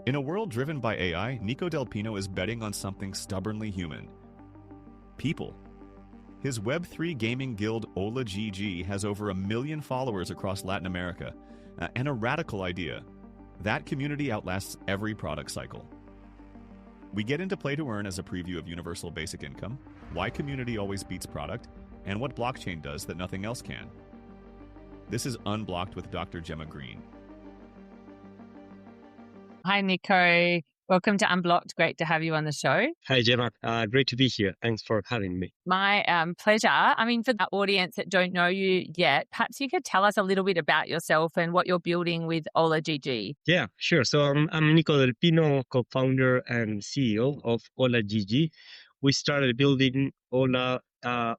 In a world driven by AI, Nico Del Pino is betting on something stubbornly human. People. His Web3 gaming guild Ola GG has over 1 million followers across Latin America, and a radical idea. That community outlasts every product cycle. We get into Play to Earn as a preview of universal basic income, why community always beats product, and what blockchain does that nothing else can. This is Unblocked with Dr. Gemma Green. Hi, Nico. Welcome to Unblocked. Great to have you on the show. Hi, Gemma. Great to be here. Thanks for having me. My pleasure. I mean, for the audience that don't know you yet, perhaps you could tell us a little bit about yourself and what you're building with Ola GG. Yeah, sure. So I'm Nico Del Pino, co-founder and CEO of Ola GG. We started building Ola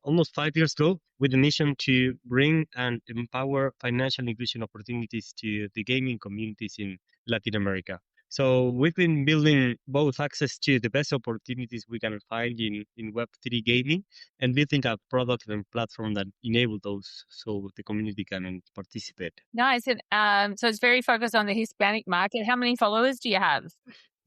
almost 5 years ago with a mission to bring and empower financial inclusion opportunities to the gaming communities in Latin America. So we've been building both access to the best opportunities we can find in Web3 gaming and building a product and platform that enable those so the community can participate. Nice. And so it's very focused on the Hispanic market. How many followers do you have?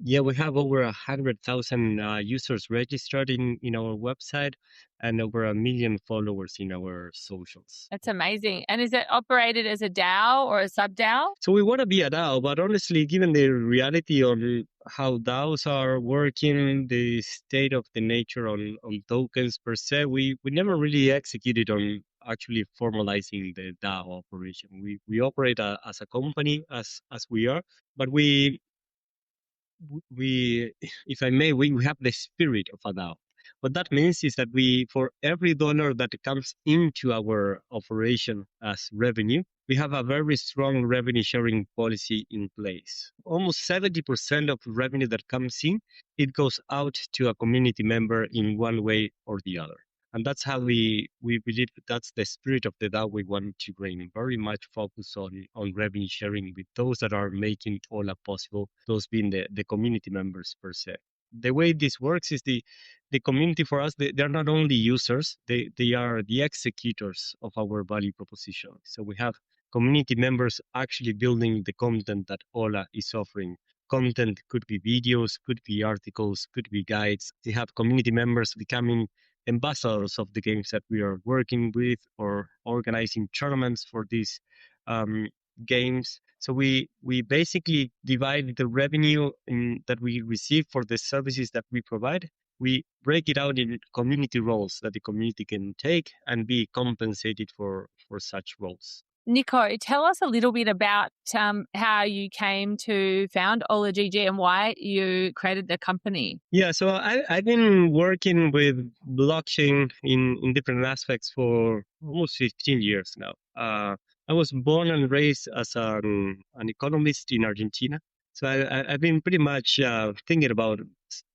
Yeah, we have over 100,000 users registered in our website and over 1 million followers in our socials. That's amazing. And is it operated as a DAO or a sub-DAO? So we want to be a DAO, but honestly, given the reality on how DAOs are working, the state of the nature on tokens per se, we never really executed on actually formalizing the DAO operation. We operate as a company as we are, but we, if I may, we have the spirit of a DAO. What that means is that for every dollar that comes into our operation as revenue, we have a very strong revenue sharing policy in place. Almost 70% of revenue that comes in, it goes out to a community member in one way or the other. And that's how we believe that's the spirit of the DAO we want to bring, very much focus on revenue sharing with those that are making Ola possible, those being the community members per se. The way this works is the community for us, they're not only users, they are the executors of our value proposition. So we have community members actually building the content that Ola is offering. Content could be videos, could be articles, could be guides. They have community members becoming ambassadors of the games that we are working with or organizing tournaments for these games. So we basically divide the revenue that we receive for the services that we provide. We break it out in community roles that the community can take and be compensated for such roles. Nico, tell us a little bit about how you came to found Ola GG and why you created the company. Yeah, so I've been working with blockchain in different aspects for almost 15 years now. I was born and raised as an economist in Argentina. So I've been pretty much thinking about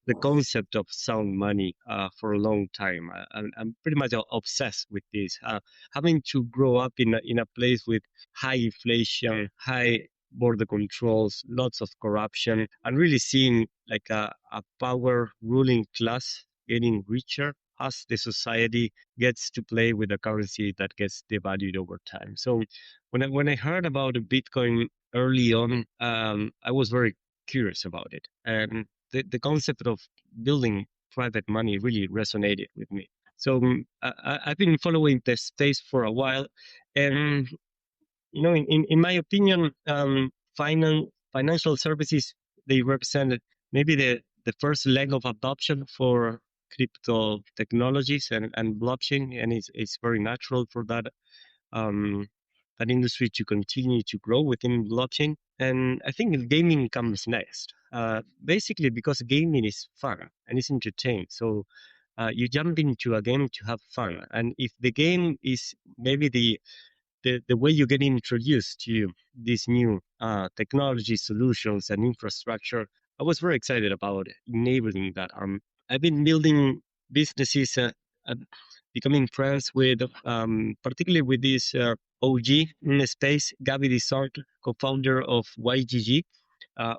the concept of sound money for a long time. I'm pretty much obsessed with this. Having to grow up in a place with high inflation, high border controls, lots of corruption, and really seeing like a power ruling class getting richer as the society gets to play with a currency that gets devalued over time. So when I heard about Bitcoin early on, I was very curious about it. And the concept of building private money really resonated with me. So I've been following the space for a while. And, in my opinion, financial services, they represent maybe the first leg of adoption for crypto technologies and blockchain. And it's very natural for that industry to continue to grow within blockchain. And I think gaming comes next, basically because gaming is fun and it's entertaining. So you jump into a game to have fun. And if the game is maybe the way you get introduced to these new technology solutions and infrastructure, I was very excited about enabling that. I've been building businesses, becoming friends with, particularly with this OG in the space, Gabby Dissart, co-founder of YGG,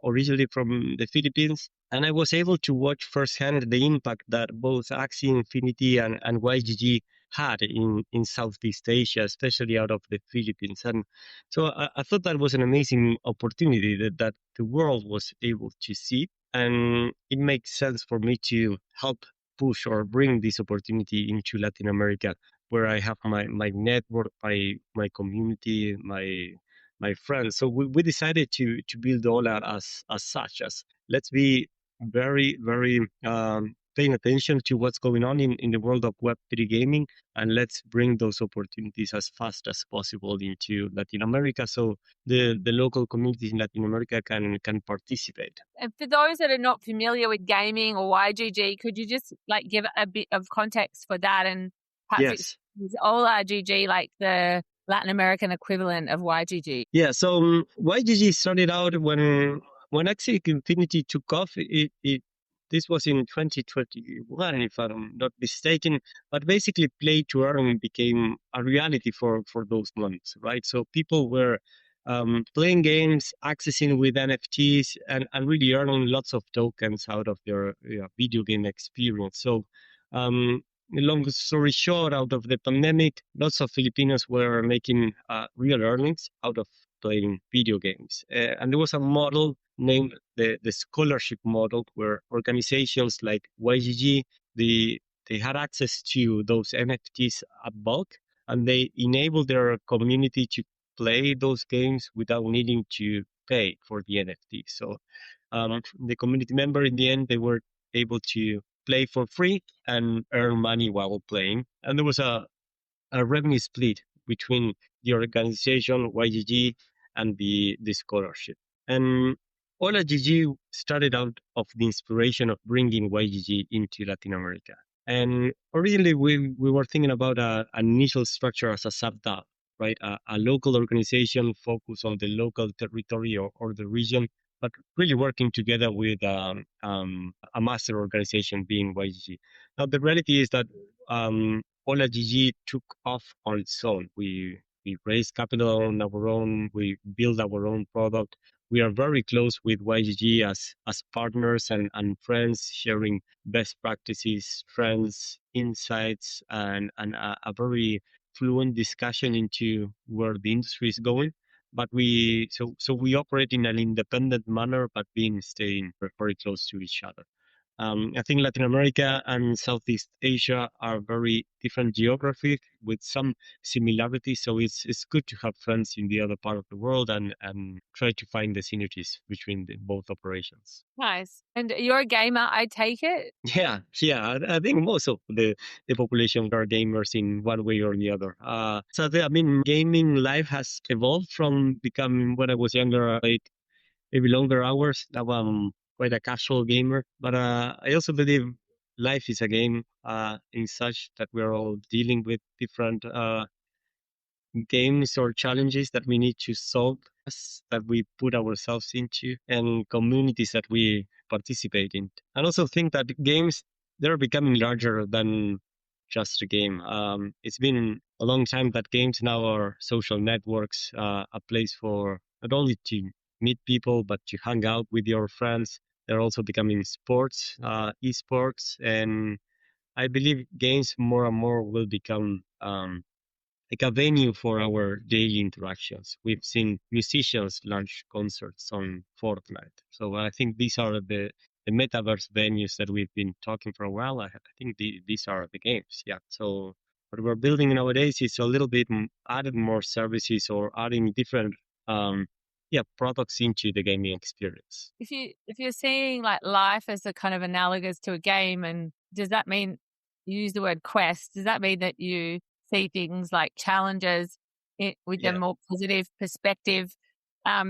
originally from the Philippines. And I was able to watch firsthand the impact that both Axie Infinity and YGG had in Southeast Asia, especially out of the Philippines. And so I thought that was an amazing opportunity that the world was able to see. And it makes sense for me to help push or bring this opportunity into Latin America, where I have my network, my community, my friends. So we decided to build Ola as such, as let's be very paying attention to what's going on in the world of Web3 gaming, and let's bring those opportunities as fast as possible into Latin America, so the local communities in Latin America can participate. And for those that are not familiar with gaming or YGG, could you just like give a bit of context for that? And perhaps is Ola GG like the Latin American equivalent of YGG? Yeah, so YGG started out when Axie Infinity took off. This was in 2021, if I'm not mistaken. But basically, play to earn became a reality for those months, right? So people were playing games, accessing with NFTs, and really earning lots of tokens out of their video game experience. So long story short, out of the pandemic, lots of Filipinos were making real earnings out of playing video games. And there was a model named the scholarship model, where organizations like YGG, they had access to those NFTs at bulk, and they enabled their community to play those games without needing to pay for the NFT. So the community member, in the end, they were able to play for free and earn money while playing. And there was a revenue split between the organization YGG and the scholarship. And Ola GG started out of the inspiration of bringing YGG into Latin America. And originally we were thinking about an initial structure as a sub-DAO, right? A local organization focused on the local territory or the region, but really working together with a master organization being YGG. Now, the reality is that Ola GG took off on its own. We raised capital on our own. We built our own product. We are very close with YGG as partners and friends, sharing best practices, trends, insights, and a very fluent discussion into where the industry is going. But we operate in an independent manner, but staying very close to each other. I think Latin America and Southeast Asia are very different geographies with some similarities. So it's good to have friends in the other part of the world and try to find the synergies between both operations. Nice. And you're a gamer, I take it? Yeah. I think most of the population are gamers in one way or the other. Gaming life has evolved from becoming, when I was younger, maybe longer hours. Now I'm quite a casual gamer, but I also believe life is a game in such that we're all dealing with different games or challenges that we need to solve, that we put ourselves into, and communities that we participate in. And also think that games, they're becoming larger than just a game. It's been a long time that games now are social networks, a place for not only to meet people, but to hang out with your friends. They're also becoming sports, esports, and I believe games more and more will become like a venue for our daily interactions. We've seen musicians launch concerts on Fortnite. So I think these are the metaverse venues that we've been talking for a while. I think these are the games. Yeah. So what we're building nowadays is a little bit adding more services or adding different products into the gaming experience. If you're seeing like life as a kind of analogous to a game, and does that mean, you use the word quest, does that mean that you see things like challenges with a more positive perspective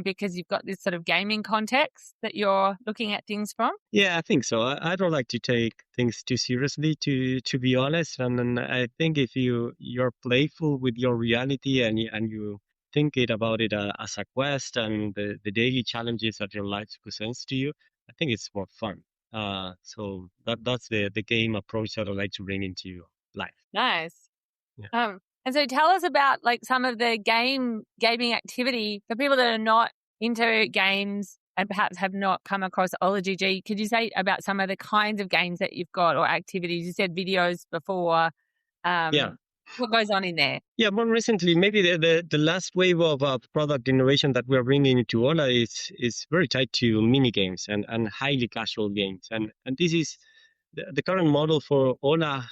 because you've got this sort of gaming context that you're looking at things from? Yeah, I think so. I don't like to take things too seriously, to be honest. And I think if you're playful with your reality and you think about it as a quest and the daily challenges that your life presents to you, I think it's more fun. So that's the game approach that I like to bring into life. Nice. Yeah. And so tell us about like some of the gaming activity for people that are not into games and perhaps have not come across Ola GG. Could you say about some of the kinds of games that you've got or activities? You said videos before. Yeah. What goes on in there? Yeah, more recently, maybe the last wave of product innovation that we're bringing into Ola is very tied to mini games and highly casual games. And this is the current model for Ola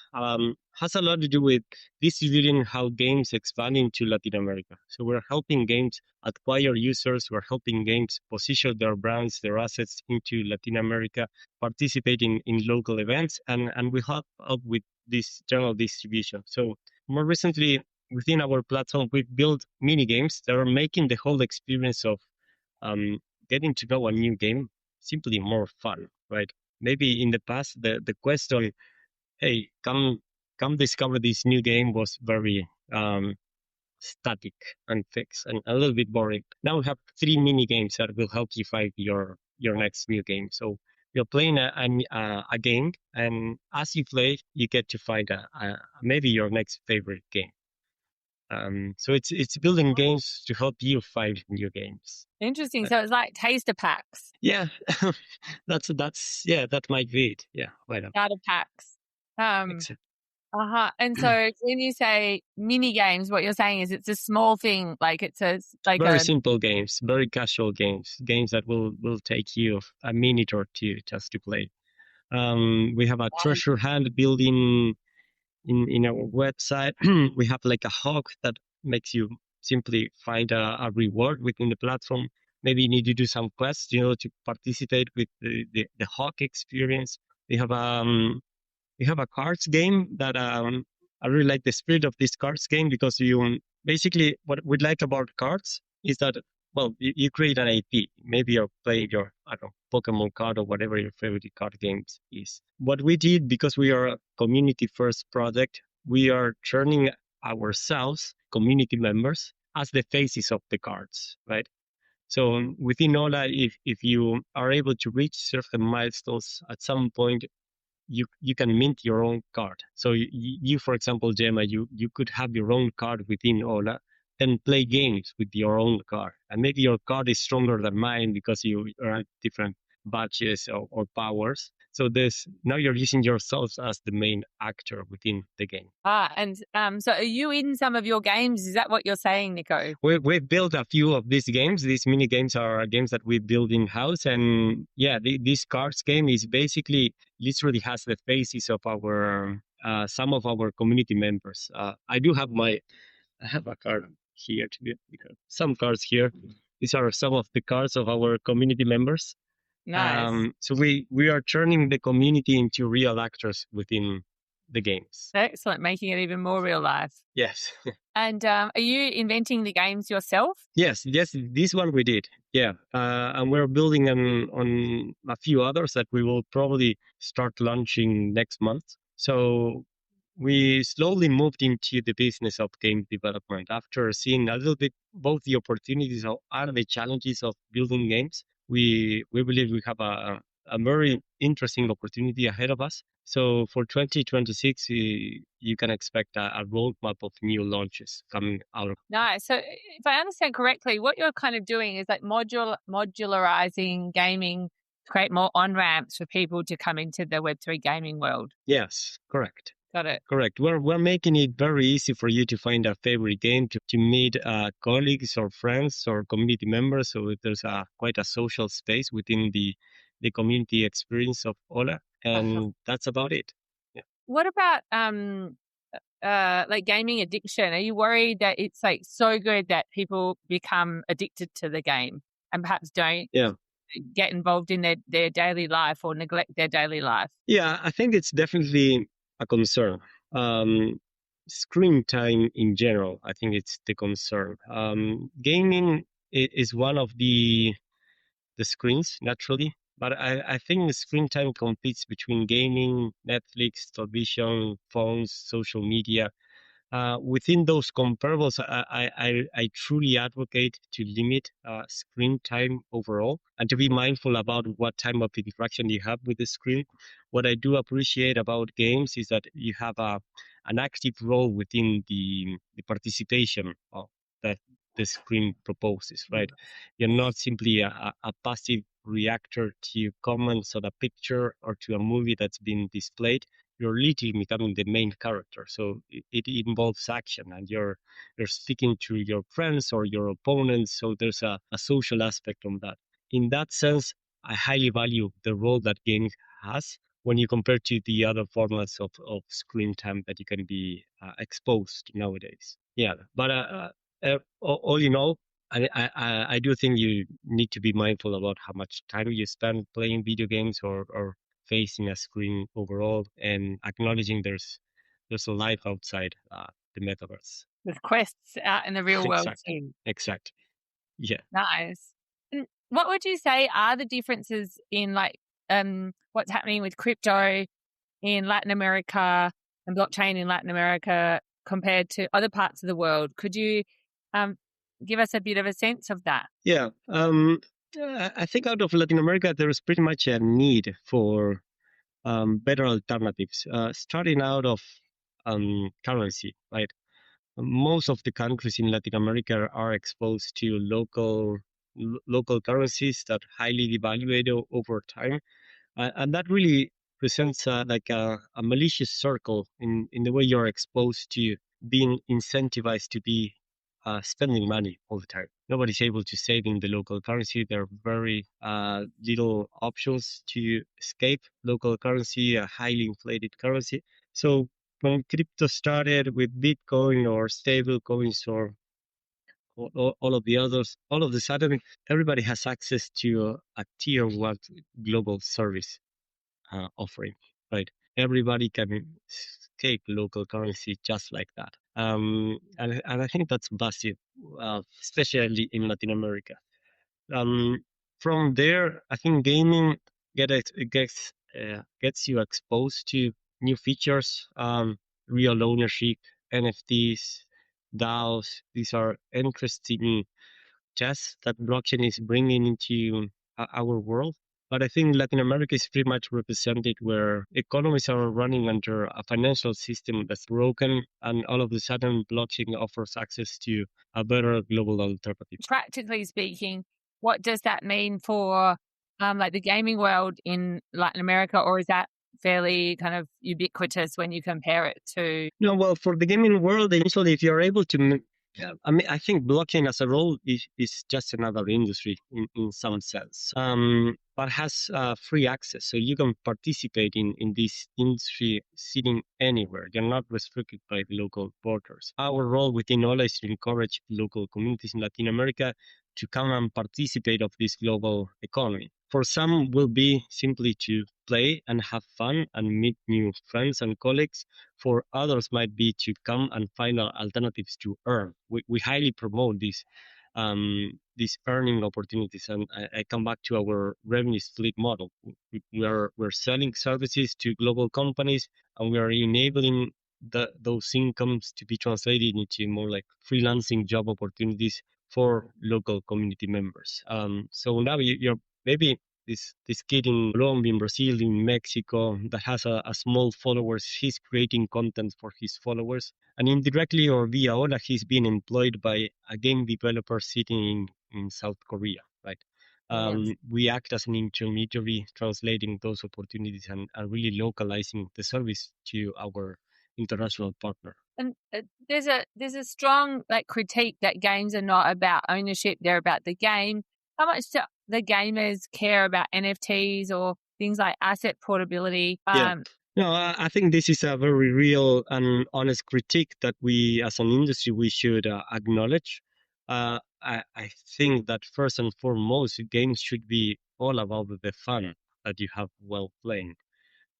has a lot to do with distributing how games expand into Latin America. So we're helping games acquire users, we're helping games position their brands, their assets into Latin America, participating in local events, and we help out with this general distribution. So more recently, within our platform, we've built mini games that are making the whole experience of getting to know a new game simply more fun, right? Maybe in the past, the question, hey, come discover this new game was very static and fixed and a little bit boring. Now we have 3 mini games that will help you find your next new game. So you're playing a game, and as you play, you get to find maybe your next favorite game. So it's building games to help you find new games. Interesting. So it's like taster packs. Yeah, that's that might be it. Yeah, why not? Starter packs. Exactly. And so when you say mini games, what you're saying is it's a small thing, like it's very simple games, very casual games that will take you a minute or two just to play. We have a treasure hunt building in our website. We have like a hawk that makes you simply find a reward within the platform. Maybe you need to do some quests, to participate with the hawk experience. We have a cards game that I really like the spirit of this cards game, because you basically, what we like about cards is that, well, you create an IP. Maybe you're playing your, I don't know, Pokemon card or whatever your favorite card games is. What we did, because we are a community first project, we are turning ourselves, community members, as the faces of the cards, right? So within Ola, if you are able to reach certain milestones, at some point you can mint your own card. So you for example, Gemma, you could have your own card within Ola and play games with your own card. And maybe your card is stronger than mine because you earn different badges or powers. So now you're using yourselves as the main actor within the game. So are you in some of your games? Is that what you're saying, Nico? We've built a few of these games. These mini games are games that we build in-house. And yeah, this cards game is basically literally has the faces of our some of our community members. I have a card here because some cards here. These are some of the cards of our community members. Nice. So we are turning the community into real actors within the games. Excellent, making it even more real life. Yes. And are you inventing the games yourself? Yes, this one we did. Yeah, and we're building on a few others that we will probably start launching next month. So we slowly moved into the business of game development after seeing a little bit both the opportunities and the challenges of building games. We believe we have a very interesting opportunity ahead of us. So for 2026, you can expect a roadmap of new launches coming out of. Nice. So if I understand correctly, what you're kind of doing is like modularizing gaming to create more on-ramps for people to come into the Web3 gaming world. Yes, correct. Got it. Correct. We're making it very easy for you to find a favorite game, to meet colleagues or friends or community members. So there's quite a social space within the community experience of Ola, and that's about it. Yeah. What about like gaming addiction? Are you worried that it's like so good that people become addicted to the game and perhaps don't get involved in their daily life or neglect their daily life? Yeah, I think it's definitely a concern. Screen time in general, I think it's the concern. Gaming is one of the screens, naturally, but I think the screen time competes between gaming, Netflix, television, phones, social media. Within those comparables, I truly advocate to limit screen time overall and to be mindful about what type of interaction you have with the screen. What I do appreciate about games is that you have an active role within the participation of that the screen proposes, right? You're not simply a passive reactor to comments on a picture or to a movie that's been displayed. literally becoming the main character. So it involves action, and you're speaking to your friends or your opponents. So there's a social aspect on that. In that sense, I highly value the role that gaming has when you compare to the other formats of screen time that you can be exposed nowadays. Yeah, but all in all, I do think you need to be mindful about how much time you spend playing video games or facing a screen overall, and acknowledging there's a life outside the metaverse. With quests out in the real world Exactly. too. Exactly. Yeah. Nice. And what would you say are the differences in like what's happening with crypto in Latin America and blockchain in Latin America compared to other parts of the world? Could you give us a bit of a sense of that? Yeah. I think out of Latin America, there is pretty much a need for better alternatives. Starting out of currency, right? Most of the countries in Latin America are exposed to local currencies that highly devaluate over time, and that really presents like a malicious circle in the way you're exposed to being incentivized to be spending money all the time. Nobody's able to save in the local currency. There are very little options to escape local currency, a highly inflated currency. So when crypto started with Bitcoin or stable coins or all of the others, all of a sudden everybody has access to a tier one global service offering, right? Everybody can escape local currency just like that. And I think that's massive, especially in Latin America. Um, from there, I think gaming gets you exposed to new features, real ownership, NFTs, DAOs. These are interesting tests that blockchain is bringing into our world. But I think Latin America is pretty much represented where economies are running under a financial system that's broken, and all of a sudden, blockchain offers access to a better global alternative. Practically speaking, what does that mean for like the gaming world in Latin America, or is that fairly kind of ubiquitous when you compare it to? No, well, for the gaming world, initially, if you're able to, I mean, I think blockchain as a role is just another industry in some sense, but has free access. So you can participate in this industry sitting anywhere. You're not restricted by the local borders. Our role within Ola is to encourage local communities in Latin America to come and participate of this global economy. For some will be simply to play and have fun and meet new friends and colleagues. For others might be to come and find alternatives to earn. We highly promote these earning opportunities, and I come back to our revenue split model. We're selling services to global companies, and we are enabling those incomes to be translated into more like freelancing job opportunities for local community members. So now you're maybe this kid in Colombia, in Brazil, in Mexico that has a small followers, he's creating content for his followers. And indirectly or via Ola, he's being employed by a game developer sitting in South Korea, right? Yes. We act as an intermediary, translating those opportunities and really localizing the service to our international partner. And there's a strong like critique that games are not about ownership; they're about the game. How much do the gamers care about NFTs or things like asset portability? Yeah. No, I think this is a very real and honest critique that we, as an industry, we should acknowledge. I think that first and foremost, games should be all about the fun that you have while playing.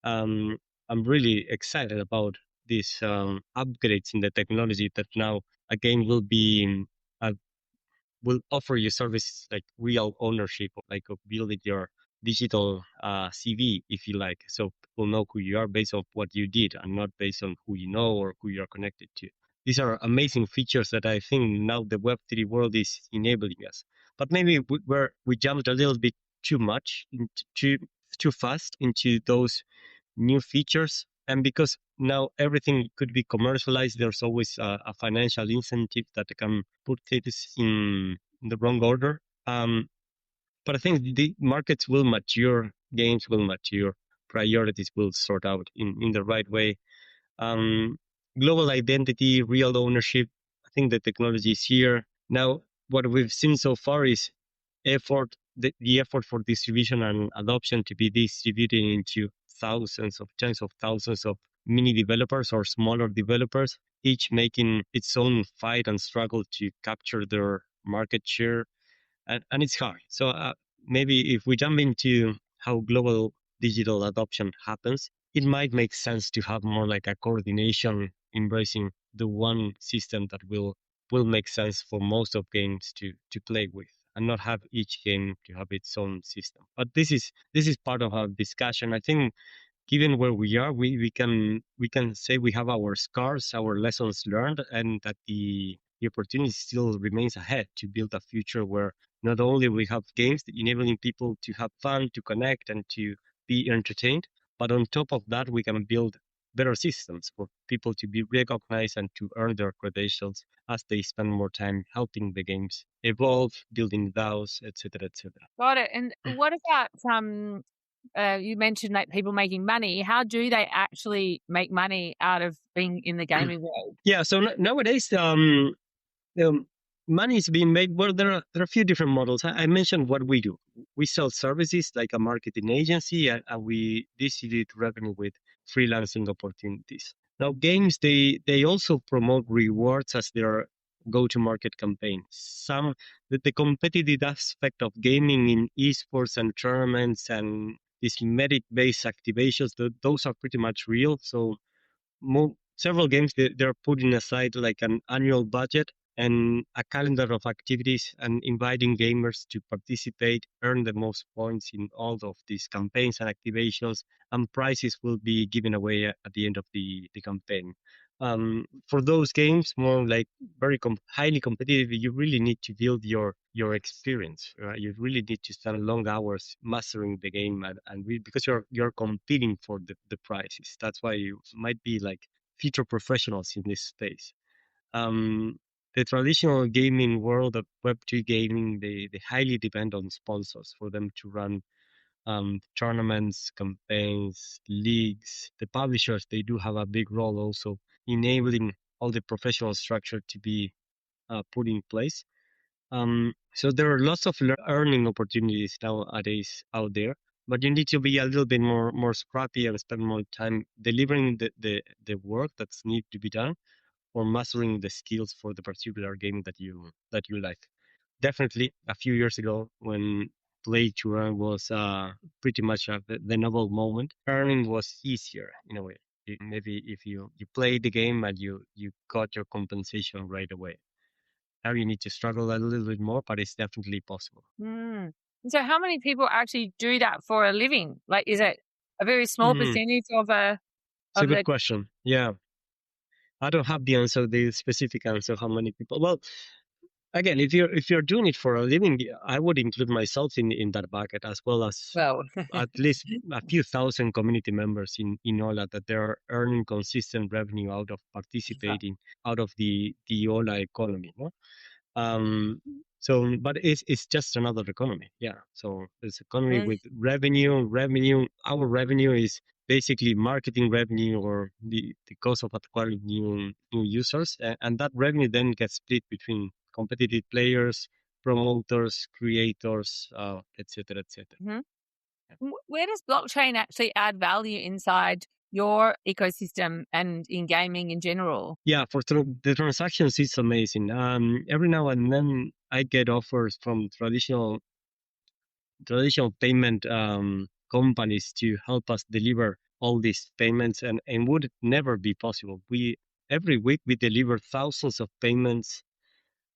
Um, I'm really excited about these upgrades in the technology that now a game will be uh, will offer you service like real ownership, like of building your digital CV, if you like. So people know who you are based on what you did and not based on who you know or who you're connected to. These are amazing features that I think now the Web3 world is enabling us. But maybe we jumped a little bit too much, too fast into those new features. And because now everything could be commercialized, there's always a financial incentive that can put things in the wrong order. But I think the markets will mature, games will mature, priorities will sort out in the right way. Global identity, real ownership. I think the technology is here. Now, what we've seen so far is the effort for distribution and adoption to be distributed into tens of thousands of mini developers or smaller developers, each making its own fight and struggle to capture their market share. And it's hard. So maybe if we jump into how global digital adoption happens, it might make sense to have more like a coordination embracing the one system that will make sense for most of games to play with, and not have each game to have its own system. But this is part of our discussion. I think given where we are, we can say we have our scars, our lessons learned, and that the opportunity still remains ahead to build a future where not only we have games enabling people to have fun, to connect, and to be entertained, but on top of that, we can build better systems for people to be recognized and to earn their credentials as they spend more time helping the games evolve, building DAOs, etc., etc. Got it. And what about you mentioned like people making money. How do they actually make money out of being in the gaming world? Yeah, so nowadays, money is being made. Well, there are a few different models. I mentioned what we do. We sell services like a marketing agency, and we distribute revenue with freelancing opportunities. Now, games they also promote rewards as their go-to-market campaign. The competitive aspect of gaming in esports and tournaments and these merit-based activations, those are pretty much real. So several games they're putting aside like an annual budget and a calendar of activities and inviting gamers to participate, earn the most points in all of these campaigns and activations, and prizes will be given away at the end of the campaign. For those games, more like very highly competitive, you really need to build your experience. Right? You really need to spend long hours mastering the game, because you're competing for the prizes. That's why you might be like future professionals in this space. The traditional gaming world of Web3 gaming, they highly depend on sponsors for them to run tournaments, campaigns, leagues. The publishers, they do have a big role also enabling all the professional structure to be put in place. So there are lots of earning opportunities nowadays out there, but you need to be a little bit more scrappy and spend more time delivering the work that's need to be done, or mastering the skills for the particular game that you like. Definitely, a few years ago, when play to earn was pretty much the novel moment, earning was easier in a way. Maybe if you play the game and you got your compensation right away. Now you need to struggle a little bit more, but it's definitely possible. Mm. So how many people actually do that for a living? Like, is it a very small percentage of It's a good question. Yeah. I don't have the specific answer how many people. Well, again, if you're doing it for a living, I would include myself in that bucket, as well as at least a few thousand community members in Ola that they're earning consistent revenue out of participating out of the Ola economy. No? But it's just another economy. Yeah. So it's economy with revenue. Our revenue is basically marketing revenue, or the cost of acquiring new users, and that revenue then gets split between competitive players, promoters, creators, etc., etc. Mm-hmm. Yeah. Where does blockchain actually add value inside your ecosystem and in gaming in general? Yeah, for the transactions, it's amazing. Every now and then I get offers from traditional payment companies to help us deliver all these payments, and would never be possible. Every week we deliver thousands of payments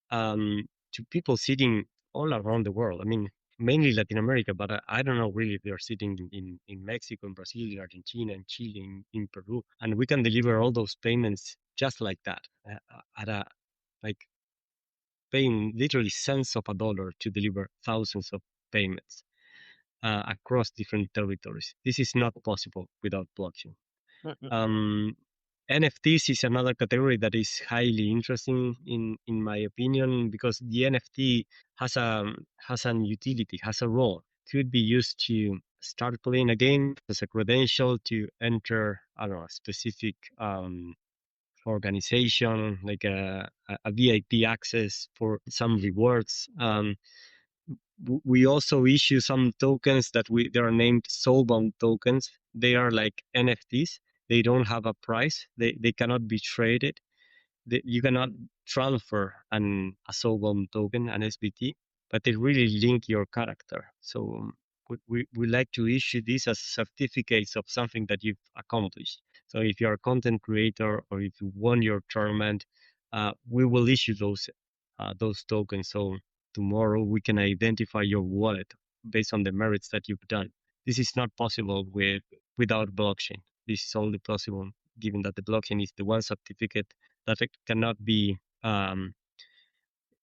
to people sitting all around the world. I mean, mainly Latin America, but I don't know really if they're sitting in Mexico, in Brazil, in Argentina, in Chile, in Peru, and we can deliver all those payments just like that at a like paying literally cents of a dollar to deliver thousands of payments across different territories. This is not possible without blockchain. NFTs is another category that is highly interesting in my opinion, because the NFT has an utility, has a role. Could be used to start playing a game as a credential to enter, I don't know, a specific organization, like a VIP access for some rewards. We also issue some tokens that they are named soulbound tokens. They are like NFTs. They don't have a price. They cannot be traded. You cannot transfer a soulbound token, an SBT, but they really link your character. So we like to issue these as certificates of something that you've accomplished. So if you're a content creator or if you won your tournament, we will issue those tokens. So tomorrow we can identify your wallet based on the merits that you've done. This is not possible without blockchain. This is only possible given that the blockchain is the one certificate that it cannot be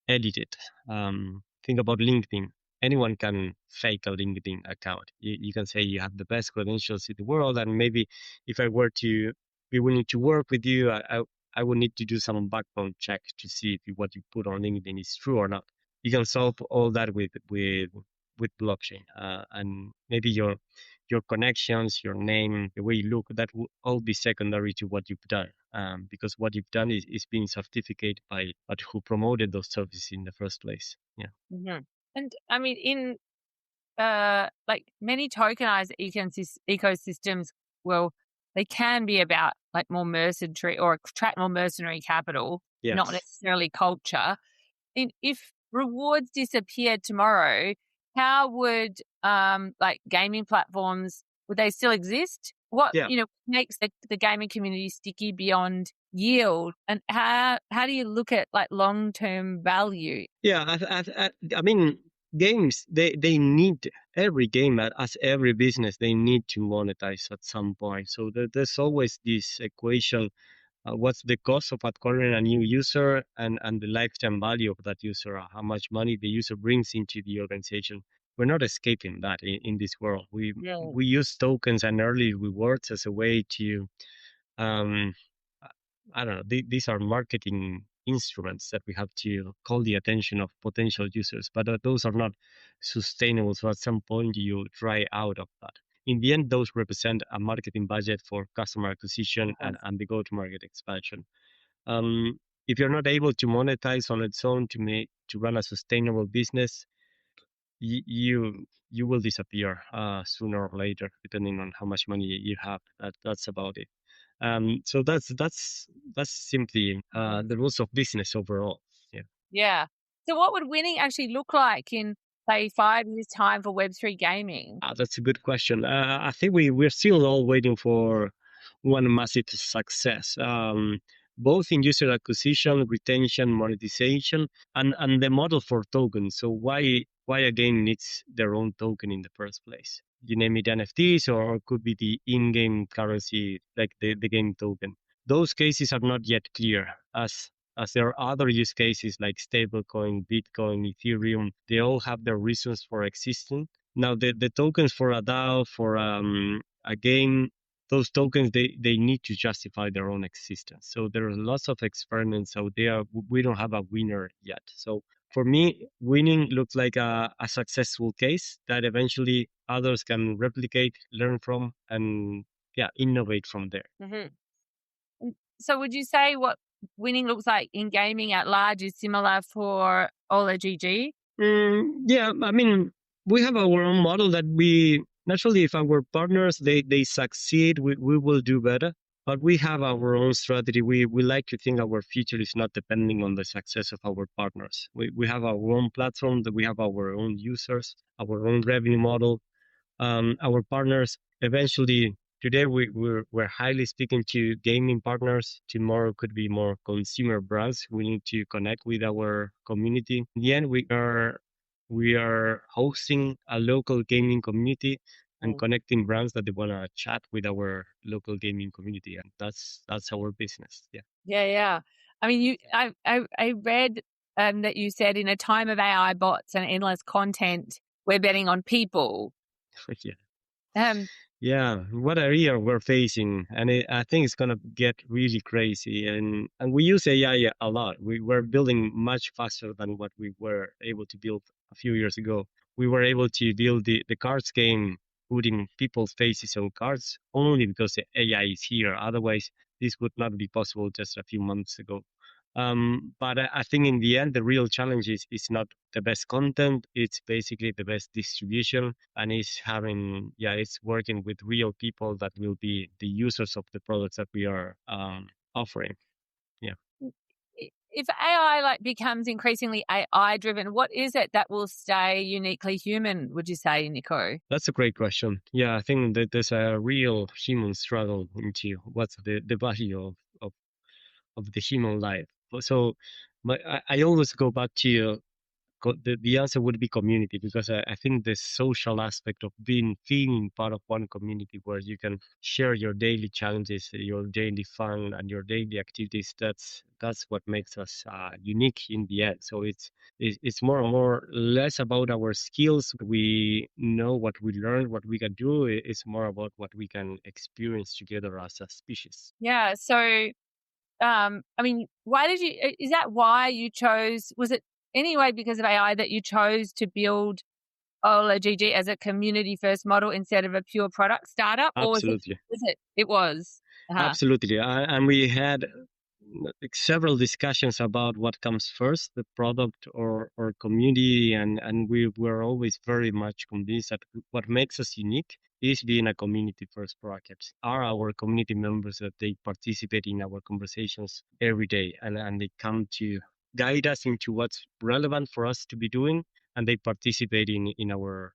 edited. Think about LinkedIn. Anyone can fake a LinkedIn account. You can say you have the best credentials in the world, and maybe if I were to be willing to work with you, I would need to do some background check to see if what you put on LinkedIn is true or not. You can solve all that with blockchain, and maybe your connections, your name, the way you look, that will all be secondary to what you've done. Because what you've done is being certificated by who promoted those services in the first place. Yeah. Mm-hmm. And I mean, in like many tokenized ecosystems, well, they can be about like more mercenary or attract more mercenary capital, Yes. not necessarily culture. If rewards disappeared tomorrow, how would like gaming platforms, would they still exist? What makes the gaming community sticky beyond yield, and how do you look at like long-term value? Yeah, I mean, games they need, every game, as every business, they need to monetize at some point. So there's always this equation: what's the cost of acquiring a new user, and the lifetime value of that user, how much money the user brings into the organization. We're not escaping that in this world. We use tokens and early rewards as a way to um, I don't know. These are marketing instruments that we have to call the attention of potential users, but those are not sustainable. So at some point, you dry out of that. In the end, those represent a marketing budget for customer acquisition and the go-to-market expansion. If you're not able to monetize on its own to run a sustainable business, you will disappear sooner or later, depending on how much money you have. That's about it. So that's simply the rules of business overall. Yeah. Yeah. So what would winning actually look like in, say, 5 years' time for Web3 gaming? That's a good question. I think we're still all waiting for one massive success, both in user acquisition, retention, monetization, and the model for tokens. So why a game needs their own token in the first place? You name it NFTs, or it could be the in-game currency, like the game token. Those cases are not yet clear, as there are other use cases like stablecoin, Bitcoin, Ethereum. They all have their reasons for existing. Now, the tokens for a DAO, for a game, those tokens, they need to justify their own existence. So there are lots of experiments out there. We don't have a winner yet. So for me, winning looks like a successful case that eventually others can replicate, learn from, and innovate from there. Mm-hmm. So would you say what winning looks like in gaming at large is similar for Ola GG? Yeah, I mean, we have our own model that we naturally, if our partners they succeed, we will do better. But we have our own strategy. We like to think our future is not depending on the success of our partners. We have our own platform, that we have our own users, our own revenue model. Our partners eventually, today we're highly speaking to gaming partners. Tomorrow could be more consumer brands. We need to connect with our community. In the end, we are hosting a local gaming community and connecting brands that they want to chat with our local gaming community, and that's our business. Yeah. I mean, I read that you said in a time of AI bots and endless content, we're betting on people. Yeah, what a year we're facing, and I think it's gonna get really crazy. And we use AI a lot. We're building much faster than what we were able to build a few years ago. We were able to build the cards game putting people's faces on cards only because the AI is here. Otherwise, this would not be possible just a few months ago. But I think in the end, the real challenge is not the best content. It's basically the best distribution, and it's working with real people that will be the users of the products that we are offering. Yeah. If AI like becomes increasingly AI driven, what is it that will stay uniquely human, would you say, Nico? That's a great question. Yeah, I think that there's a real human struggle into what's the value of the human life. So I always go back to the answer would be community, because I think the social aspect of feeling part of one community where you can share your daily challenges, your daily fun, and your daily activities. That's what makes us unique in the end. So it's more and more less about our skills. We know what we learn, what we can do. It's more about what we can experience together as a species. Yeah. So, I mean, is that why you chose, was it anyway because of AI that you chose to build Ola GG as a community first model instead of a pure product startup? Absolutely. Or it was? Uh-huh. Absolutely. And we had several discussions about what comes first, the product or community. And we were always very much convinced that what makes us unique is being a community first project. Are our community members that they participate in our conversations every day, and they come to guide us into what's relevant for us to be doing, and they participate in our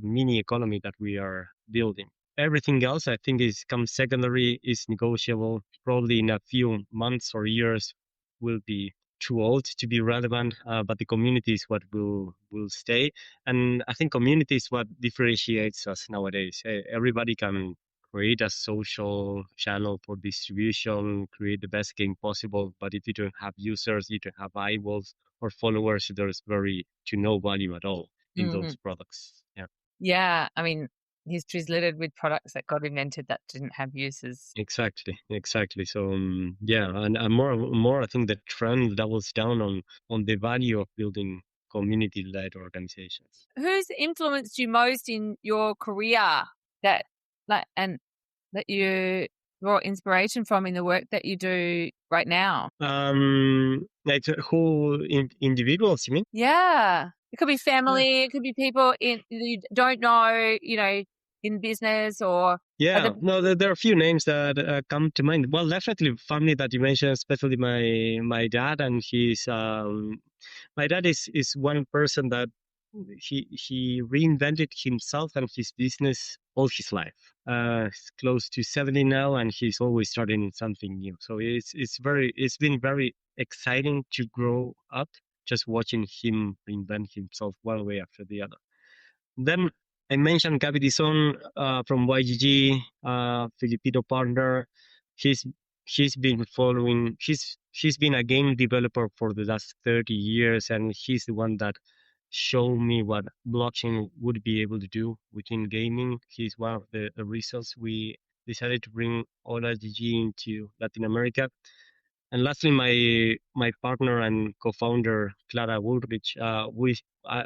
mini economy that we are building. Everything else, I think, comes secondary, is negotiable. Probably in a few months or years, will be too old to be relevant. But the community is what will stay, and I think community is what differentiates us nowadays. Everybody can create a social channel for distribution, create the best game possible. But if you don't have users, you don't have eyeballs or followers, there's very to no value at all in those products. Yeah. Yeah. I mean, history's littered with products that got invented that didn't have uses. Exactly. So and more, I think the trend doubles down on the value of building community-led organizations. Who's influenced you most in your career that you draw inspiration from in the work that you do right now? Like individuals, you mean? Yeah. It could be family, it could be people you don't know, in business or... there are a few names that come to mind. Well, definitely family that you mentioned, especially my dad, and my dad is one person that he reinvented himself and his business all his life. He's close to 70 now, and he's always starting something new. So it's been very exciting to grow up just watching him reinvent himself one way after the other. Then I mentioned Gabi Dizon from YGG, Filipino partner. He's been following. He's been a game developer for the last 30 years, and he's the one that showed me what blockchain would be able to do within gaming. He's one of the reasons we decided to bring Ola GG into Latin America. And lastly, my partner and co-founder Clara Woolrich,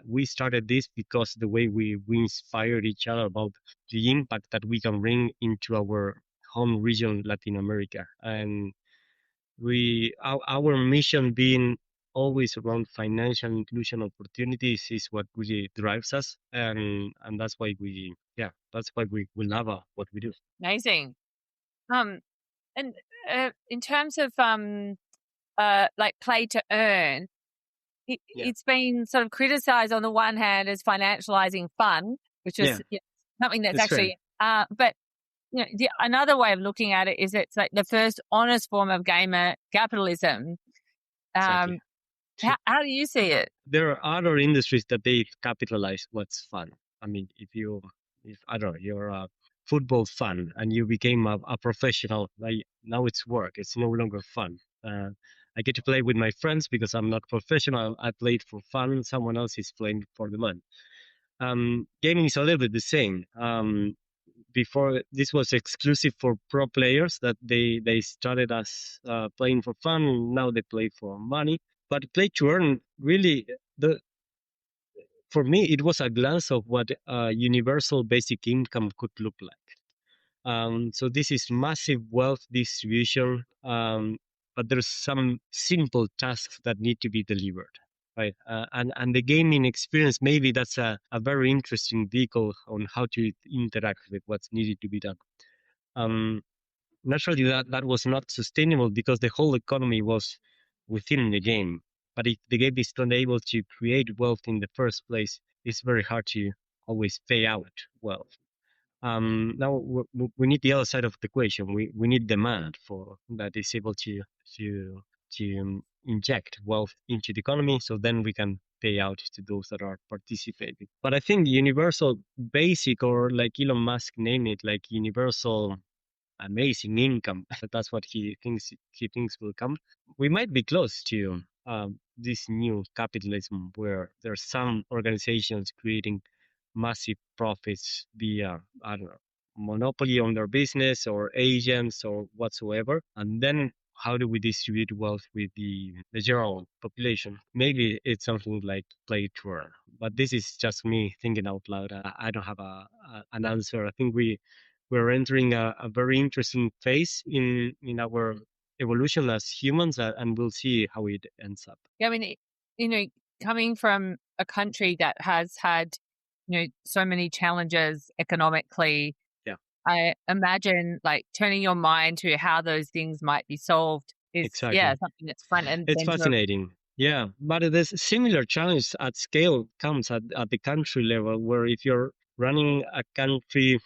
we started this because the way we inspired each other about the impact that we can bring into our home region, Latin America, and our mission being always around financial inclusion opportunities is what really drives us, and that's why we love what we do. Amazing. And in terms of like play to earn, it's been sort of criticized on the one hand as financializing fun, which is something that's actually but another way of looking at it is it's like the first honest form of gamer capitalism. Exactly. How do you see it? There are other industries that they capitalize what's fun. I mean, if I don't know, you're a football fan and you became a professional, like now it's work. It's no longer fun. I get to play with my friends because I'm not professional. I played for fun. Someone else is playing for the money. Gaming is a little bit the same. Before, this was exclusive for pro players that they started as playing for fun. Now they play for money. But play to earn, really, for me, it was a glance of what universal basic income could look like. So this is massive wealth distribution, but there's some simple tasks that need to be delivered, right? And the gaming experience, maybe that's a very interesting vehicle on how to interact with what's needed to be done. Naturally, that was not sustainable because the whole economy was within the game. But if the game is not able to create wealth in the first place, it's very hard to always pay out wealth. Now we need the other side of the equation. We need demand for that is able to inject wealth into the economy, so then we can pay out to those that are participating. But I think universal basic, or like Elon Musk named it, like universal amazing income. That's what he thinks will come. We might be close to this new capitalism where there's some organizations creating massive profits via, I don't know, monopoly on their business or agents or whatsoever. And then how do we distribute wealth with the general population? Maybe it's something like play to earn. But this is just me thinking out loud. I don't have an answer. I think we're entering a very interesting phase in our evolution as humans, and we'll see how it ends up. Yeah, I mean, coming from a country that has had, so many challenges economically, yeah, I imagine like turning your mind to how those things might be solved is exactly. Something that's front and it's center. Fascinating. Yeah, but there's similar challenge at scale comes at the country level, where if you're running a country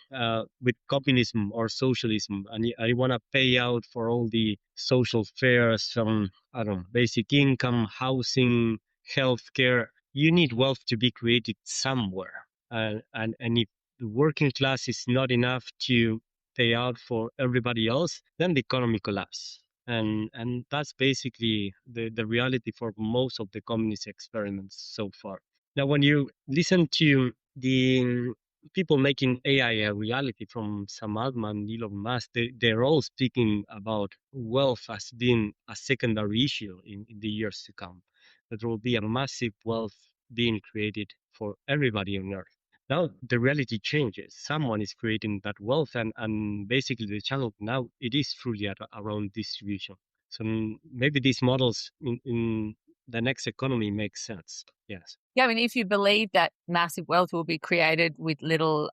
with communism or socialism, and you want to pay out for all the social fares from, I don't know, basic income, housing, healthcare, you need wealth to be created somewhere. And if the working class is not enough to pay out for everybody else, then the economy collapses. And that's basically the reality for most of the communist experiments so far. Now, when you listen to the people making AI a reality, from Sam Altman, Elon Musk, they're all speaking about wealth as being a secondary issue in the years to come. That there will be a massive wealth being created for everybody on Earth. Now the reality changes. Someone is creating that wealth, and basically the channel now, it is truly around distribution. So maybe these models in the next economy make sense. Yes. Yeah, I mean, if you believe that massive wealth will be created with little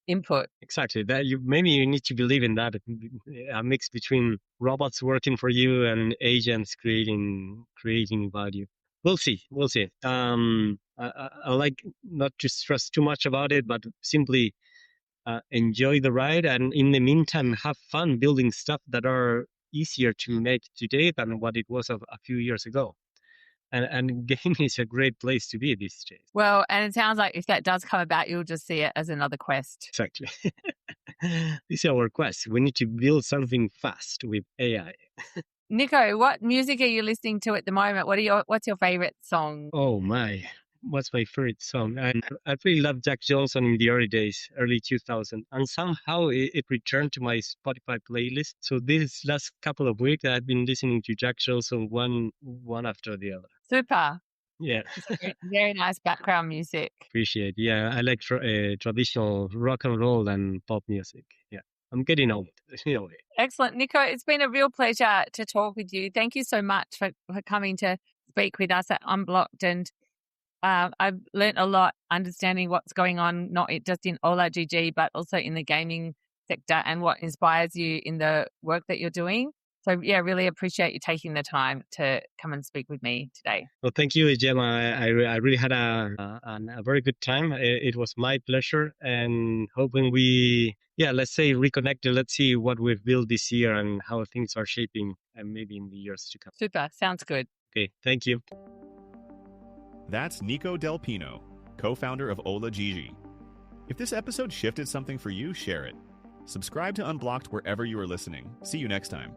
input. Exactly. That maybe you need to believe in that, a mix between robots working for you and agents creating value. We'll see. I like not to stress too much about it, but simply enjoy the ride, and in the meantime, have fun building stuff that are easier to make today than what it was a few years ago. And gaming is a great place to be these days. Well, and it sounds like if that does come about, you'll just see it as another quest. Exactly. This is our quest. We need to build something fast with AI. Nico, what music are you listening to at the moment? What's your favorite song? Oh my, what's my favorite song? I really loved Jack Johnson in the early days, early 2000, and somehow it returned to my Spotify playlist. So this last couple of weeks, I've been listening to Jack Johnson one after the other. Super. Yeah. Very nice background music. Appreciate. Yeah, I like traditional rock and roll and pop music. Yeah, I'm getting old. Excellent. Nico, it's been a real pleasure to talk with you. Thank you so much for coming to speak with us at Unblocked. And I've learned a lot understanding what's going on, not just in Ola GG, but also in the gaming sector, and what inspires you in the work that you're doing. So, yeah, really appreciate you taking the time to come and speak with me today. Well, thank you, Gemma. I really had a very good time. It was my pleasure, and hoping let's say reconnected. Let's see what we've built this year and how things are shaping, and maybe in the years to come. Super. Sounds good. Okay. Thank you. That's Nico Del Pino, co-founder of Ola GG. If this episode shifted something for you, share it. Subscribe to Unblocked wherever you are listening. See you next time.